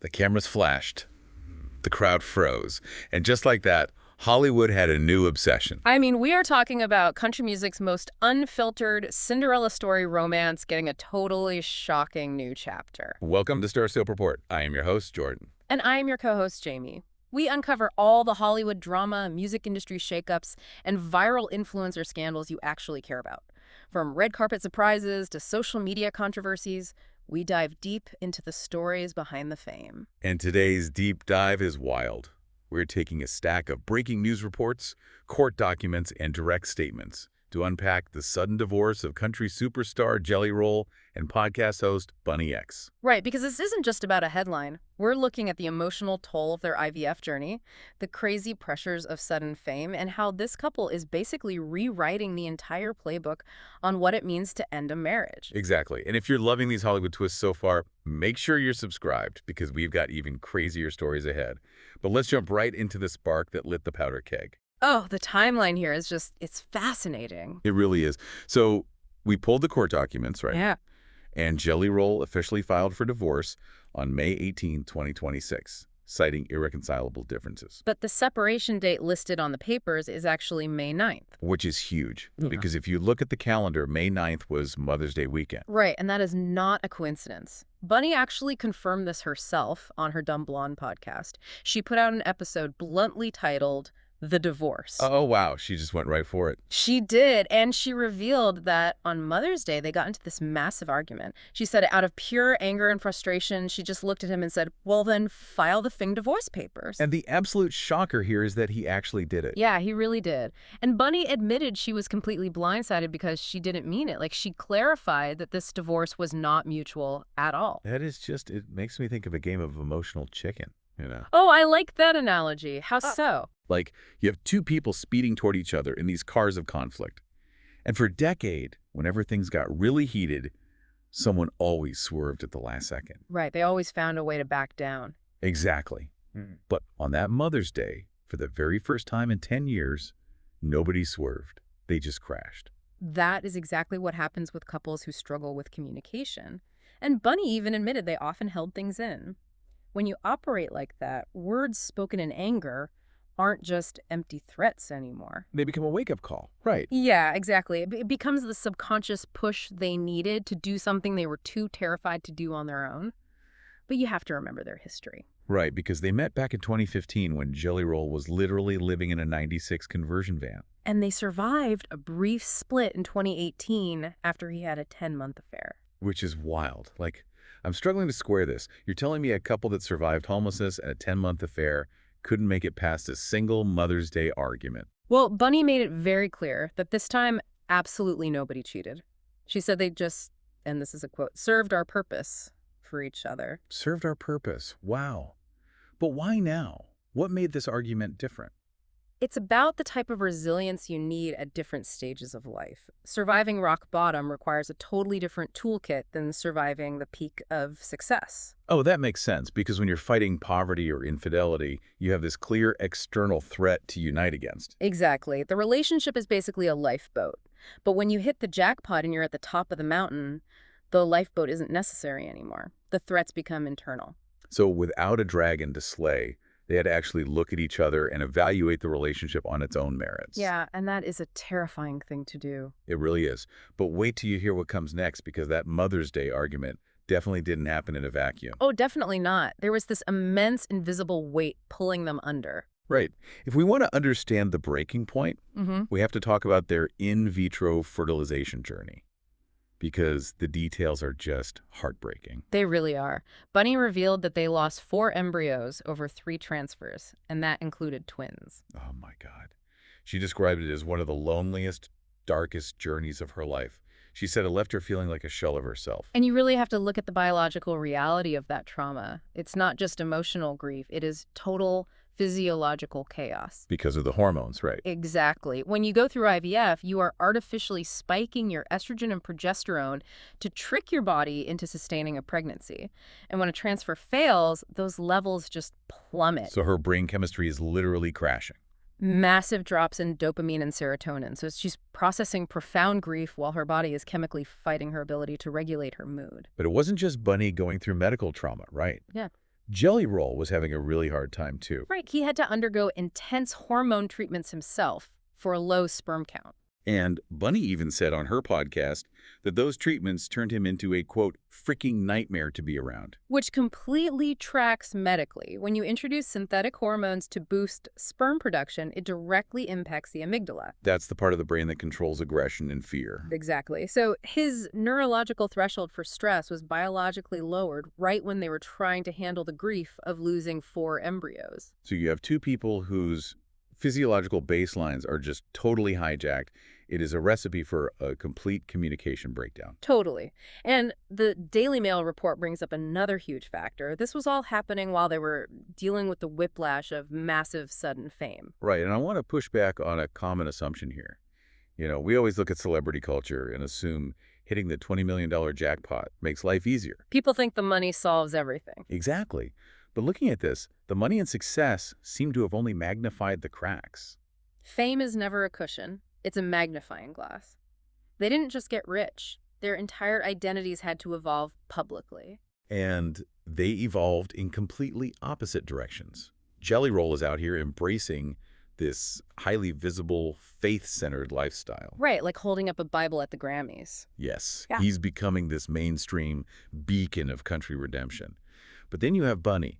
The cameras flashed. The crowd froze. And just like that, Hollywood had a new obsession. I mean, we are talking about country music's most unfiltered Cinderella story romance getting a totally shocking new chapter. Welcome to Star Soap Report. I am your host, Jordan. And I am your co-host, Jamie. We uncover all the Hollywood drama, music industry shakeups, and viral influencer scandals you actually care about. From red carpet surprises to social media controversies, we dive deep into the stories behind the fame. And today's deep dive is wild. We're taking a stack of breaking news reports, court documents, and direct statements to unpack the sudden divorce of country superstar Jelly Roll and podcast host Bunnie Xo. Right, because this isn't just about a headline. We're looking at the emotional toll of their IVF journey, the crazy pressures of sudden fame, and how this couple is basically rewriting the entire playbook on what it means to end a marriage. Exactly. And if you're loving these Hollywood twists so far, make sure you're subscribed because we've got even crazier stories ahead. But let's jump right into the spark that lit the powder keg. Oh, the timeline here is just, it's fascinating. It really is. So we pulled the court documents, right? Yeah. And Jelly Roll officially filed for divorce on May 18, 2026, citing irreconcilable differences. But the separation date listed on the papers is actually May 9th. Which is huge, Yeah. because if you look at the calendar, May 9th was Mother's Day weekend. Right, and that is not a coincidence. Bunnie actually confirmed this herself on her Dumb Blonde podcast. She put out an episode bluntly titled The Divorce. Oh, wow. She just went right for it. She did, and she revealed that on Mother's Day, they got into this massive argument. She said out of pure anger and frustration, she just looked at him and said, well, then file the divorce papers. And the absolute shocker here is that he actually did it. Yeah, he really did. And Bunnie admitted she was completely blindsided because she didn't mean it. Like, she clarified that this divorce was not mutual at all. That is just, it makes me think of a game of emotional chicken, you know? Oh, I like that analogy. How so? Like, you have two people speeding toward each other in these cars of conflict. And for a decade, whenever things got really heated, someone always swerved at the last second. Right, they always found a way to back down. Exactly. But on that Mother's Day, for the very first time in 10 years, nobody swerved. They just crashed. That is exactly what happens with couples who struggle with communication. And Bunnie even admitted they often held things in. When you operate like that, words spoken in anger aren't just empty threats anymore. They become a wake-up call. Right. Yeah, exactly. It becomes the subconscious push they needed to do something they were too terrified to do on their own. But you have to remember their history. Right, because they met back in 2015 when Jelly Roll was literally living in a 96 conversion van. And they survived a brief split in 2018 after he had a 10-month affair. Which is wild. Like, I'm struggling to square this. You're telling me a couple that survived homelessness and a 10-month affair couldn't make it past a single Mother's Day argument. Well, Bunnie made it very clear that this time, absolutely nobody cheated. She said they just, and this is a quote, served our purpose for each other. Served our purpose. Wow. But why now? What made this argument different? It's about the type of resilience you need at different stages of life. Surviving rock bottom requires a totally different toolkit than surviving the peak of success. Oh, that makes sense, because when you're fighting poverty or infidelity, you have this clear external threat to unite against. Exactly. The relationship is basically a lifeboat. But when you hit the jackpot and you're at the top of the mountain, the lifeboat isn't necessary anymore. The threats become internal. So without a dragon to slay, they had to actually look at each other and evaluate the relationship on its own merits. Yeah, and that is a terrifying thing to do. It really is. But wait till you hear what comes next, because that Mother's Day argument definitely didn't happen in a vacuum. Oh, definitely not. There was this immense invisible weight pulling them under. Right. If we want to understand the breaking point, we have to talk about their in vitro fertilization journey, because the details are just heartbreaking. They really are. Bunnie revealed that they lost 4 embryos over 3 transfers, and that included twins. Oh my God. She described it as one of the loneliest, darkest journeys of her life. She said it left her feeling like a shell of herself. And you really have to look at the biological reality of that trauma. It's not just emotional grief. It is total physiological chaos. Because of the hormones, right? Exactly. When you go through IVF, you are artificially spiking your estrogen and progesterone to trick your body into sustaining a pregnancy. And when a transfer fails, those levels just plummet. So her brain chemistry is literally crashing. Massive drops in dopamine and serotonin. So she's processing profound grief while her body is chemically fighting her ability to regulate her mood. But it wasn't just Bunnie going through medical trauma, right? Yeah. Jelly Roll was having a really hard time, too. Right, he had to undergo intense hormone treatments himself for a low sperm count. And Bunnie even said on her podcast that those treatments turned him into a, quote, freaking nightmare to be around. Which completely tracks medically. When you introduce synthetic hormones to boost sperm production, it directly impacts the amygdala. That's the part of the brain that controls aggression and fear. Exactly. So his neurological threshold for stress was biologically lowered right when they were trying to handle the grief of losing 4 embryos. So you have two people whose physiological baselines are just totally hijacked. It is a recipe for a complete communication breakdown. Totally. And the Daily Mail report brings up another huge factor. This was all happening while they were dealing with the whiplash of massive sudden fame. Right, and I want to push back on a common assumption here. You know, we always look at celebrity culture and assume hitting the $20 million jackpot makes life easier. People think the money solves everything. Exactly. But looking at this, the money and success seem to have only magnified the cracks. Fame is never a cushion. It's a magnifying glass. They didn't just get rich. Their entire identities had to evolve publicly. And they evolved in completely opposite directions. Jelly Roll is out here embracing this highly visible, faith-centered lifestyle. Right, like holding up a Bible at the Grammys. Yes, Yeah. he's becoming this mainstream beacon of country redemption. But then you have Bunnie,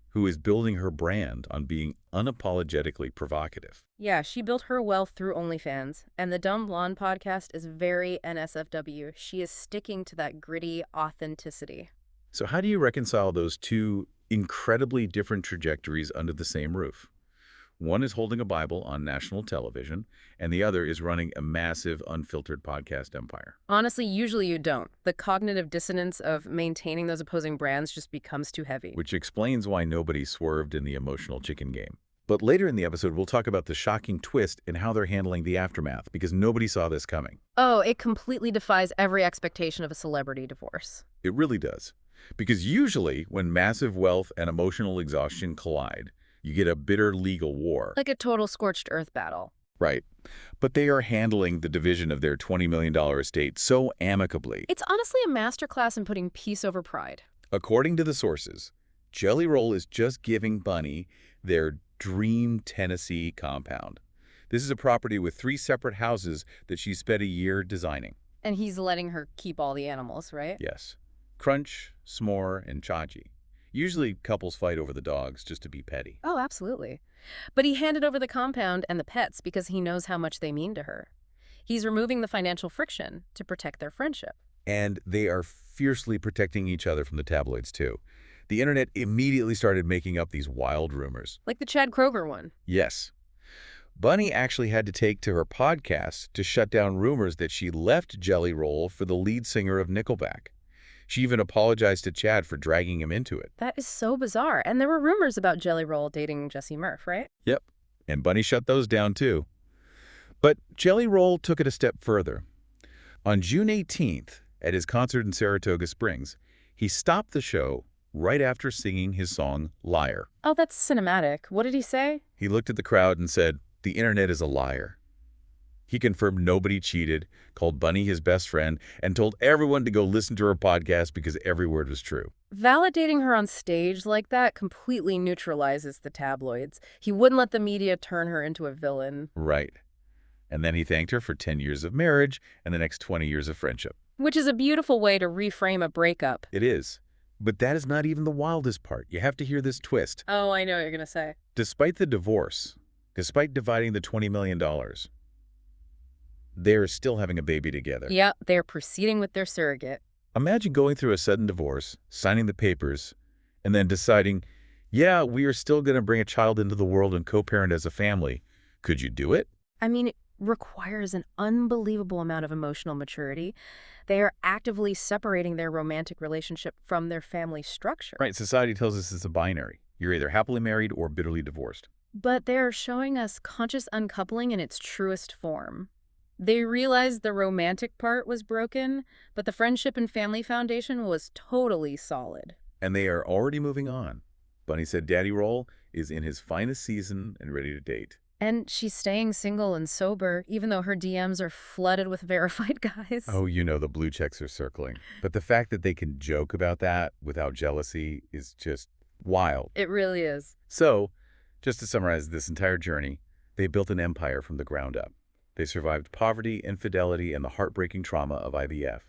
who is building her brand on being unapologetically provocative. Yeah, she built her wealth through OnlyFans, and the Dumb Blonde podcast is very NSFW. She is sticking to that gritty authenticity. So how do you reconcile those two incredibly different trajectories under the same roof? One is holding a Bible on national television, and the other is running a massive, unfiltered podcast empire. Honestly, usually you don't. The cognitive dissonance of maintaining those opposing brands just becomes too heavy. Which explains why nobody swerved in the emotional chicken game. But later in the episode, we'll talk about the shocking twist and how they're handling the aftermath, because nobody saw this coming. Oh, it completely defies every expectation of a celebrity divorce. It really does. Because usually, when massive wealth and emotional exhaustion collide, you get a bitter legal war. Like a total scorched earth battle. Right. But they are handling the division of their $20 million estate so amicably. It's honestly a masterclass in putting peace over pride. According to the sources, Jelly Roll is just giving Bunnie their dream Tennessee compound. This is a property with 3 separate houses that she spent a year designing. And he's letting her keep all the animals, right? Yes. Crunch, S'more, and Chachi. Usually couples fight over the dogs just to be petty. Oh, absolutely. But he handed over the compound and the pets because he knows how much they mean to her. He's removing the financial friction to protect their friendship. And they are fiercely protecting each other from the tabloids, too. The internet immediately started making up these wild rumors. Like the Chad Kroeger one. Yes. Bunnie actually had to take to her podcast to shut down rumors that she left Jelly Roll for the lead singer of Nickelback. She even apologized to Chad for dragging him into it. That is so bizarre. And there were rumors about Jelly Roll dating Jesse Murph, right? Yep. And Bunnie shut those down, too. But Jelly Roll took it a step further. On June 18th, at his concert in Saratoga Springs, he stopped the show right after singing his song, Liar. Oh, that's cinematic. What did he say? He looked at the crowd and said, "The internet is a liar." He confirmed nobody cheated, called Bunnie his best friend, and told everyone to go listen to her podcast because every word was true. Validating her on stage like that completely neutralizes the tabloids. He wouldn't let the media turn her into a villain. Right. And then he thanked her for 10 years of marriage and the next 20 years of friendship. Which is a beautiful way to reframe a breakup. It is. But that is not even the wildest part. You have to hear this twist. Oh, I know what you're going to say. Despite the divorce, despite dividing the $20 million, they're still having a baby together. Yeah, they're proceeding with their surrogate. Imagine going through a sudden divorce, signing the papers, and then deciding, yeah, we are still going to bring a child into the world and co-parent as a family. Could you do it? I mean, it requires an unbelievable amount of emotional maturity. They are actively separating their romantic relationship from their family structure. Right, society tells us it's a binary. You're either happily married or bitterly divorced. But they're showing us conscious uncoupling in its truest form. They realized the romantic part was broken, but the friendship and family foundation was totally solid. And they are already moving on. Bunnie said Daddy Roll is in his finest season and ready to date. And she's staying single and sober, even though her DMs are flooded with verified guys. Oh, you know the blue checks are circling. But the fact that they can joke about that without jealousy is just Wild. It really is. So, just to summarize this entire journey, they built an empire from the ground up. They survived poverty, infidelity, and the heartbreaking trauma of IVF.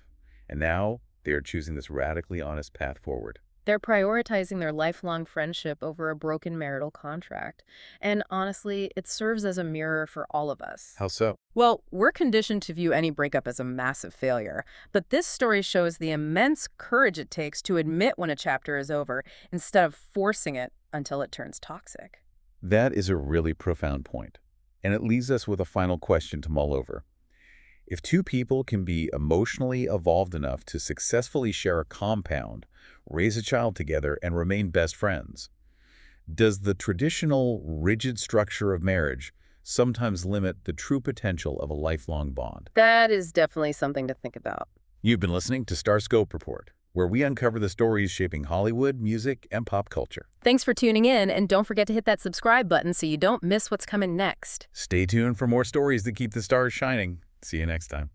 And now, they are choosing this radically honest path forward. They're prioritizing their lifelong friendship over a broken marital contract. And honestly, it serves as a mirror for all of us. How so? Well, we're conditioned to view any breakup as a massive failure, but this story shows the immense courage it takes to admit when a chapter is over instead of forcing it until it turns toxic. That is a really profound point. And it leaves us with a final question to mull over. If two people can be emotionally evolved enough to successfully share a compound, raise a child together, and remain best friends, does the traditional, rigid structure of marriage sometimes limit the true potential of a lifelong bond? That is definitely something to think about. You've been listening to Star Scope Report, where we uncover the stories shaping Hollywood, music, and pop culture. Thanks for tuning in, and don't forget to hit that subscribe button so you don't miss what's coming next. Stay tuned for more stories that keep the stars shining. See you next time.